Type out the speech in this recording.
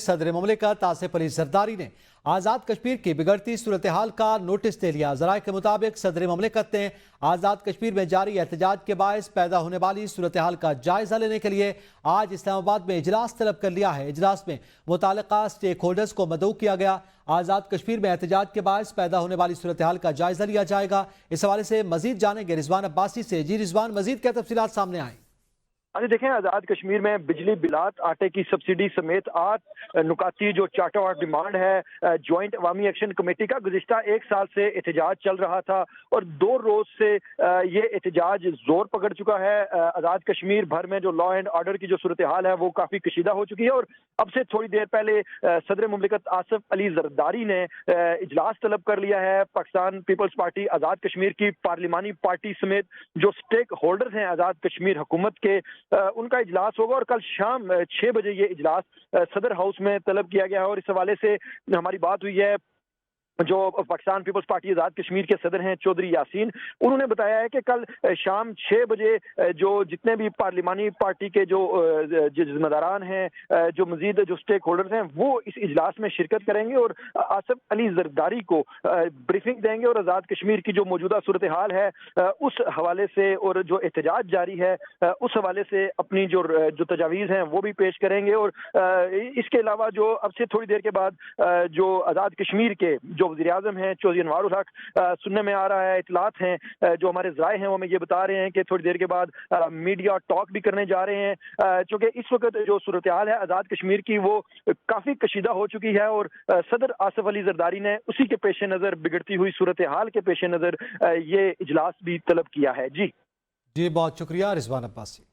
सदर मुमलिकत आसिफ अली जरदारी ने आज़ाद कश्मीर की बिगड़ती सूरत हाल का नोटिस दे लिया। ज़राए के मुताबिक सदर मुमलिकत ने आज़ाद कश्मीर में जारी एहतजाज के बायस पैदा होने वाली सूरत हाल का जायजा लेने के लिए आज इस्लामाबाद में इजलास तलब कर लिया है। इजलास में मुताल्लिका स्टेक होल्डर्स को मदऊ किया गया। आज़ाद कश्मीर में एहतजाज के बायस पैदा होने वाली सूरत हाल का जायजा लिया जाएगा। इस हवाले से मजीद जानेंगे रिजवान अब्बासी से। जी रिजवान, मजीद क्या तफसीलात सामने आए? अभी देखें, आज़ाद कश्मीर में बिजली बिलात, आटे की सब्सिडी समेत 8 नुकाती जो चार्टर और डिमांड है जॉइंट अवामी एक्शन कमेटी का गुज़िश्ता 1 साल से एहतजाज चल रहा था और 2 रोज से ये एहतजाज जोर पकड़ चुका है। आज़ाद कश्मीर भर में जो लॉ एंड ऑर्डर की जो सूरत हाल है वो काफ़ी कशीदा हो चुकी है और अब से थोड़ी देर पहले सदर मुमलिकत आसिफ अली जरदारी ने इजलास तलब कर लिया है। पाकिस्तान पीपल्स पार्टी आज़ाद कश्मीर की पार्लिमानी पार्टी समेत जो स्टेक होल्डर्स हैं आज़ाद कश्मीर हुकूमत के, उनका इजलास होगा और कल शाम 6 बजे ये इजलास सदर हाउस में तलब किया गया है। और इस हवाले से हमारी बात हुई है जो पाकिस्तान पीपल्स पार्टी आज़ाद कश्मीर के सदर हैं चौधरी यासीन, उन्होंने बताया है कि कल शाम 6 बजे जो जितने भी पार्लिमानी पार्टी के जो जिम्मेदारान हैं, जो मजीद जो स्टेक होल्डर्स हैं, वो इस इजलास में शिरकत करेंगे और आसिफ अली जरदारी को ब्रीफिंग देंगे और आज़ाद कश्मीर की जो मौजूदा सूरत हाल है उस हवाले से और जो एहतजाज जारी है उस हवाले से अपनी जो तजावीज़ हैं वो भी पेश करेंगे। और इसके अलावा जो अब से थोड़ी देर के बाद जो आज़ाद कश्मीर के जो वज़ीर आज़म हैं चौधरी अनवर उल हक, सुनने में आ रहा है, इतलात हैं जो हमारे ज़राए हैं वो हमें ये बता रहे हैं कि थोड़ी देर के बाद मीडिया टॉक भी करने जा रहे हैं, क्योंकि इस वक्त जो सूरत हाल है आज़ाद कश्मीर की वो काफ़ी कशीदा हो चुकी है और सदर आसिफ अली जरदारी ने उसी के पेश नज़र, बिगड़ती हुई सूरत हाल के पेश नज़र ये इजलास भी तलब किया है। जी बहुत शुक्रिया रिजवान अब्बासी।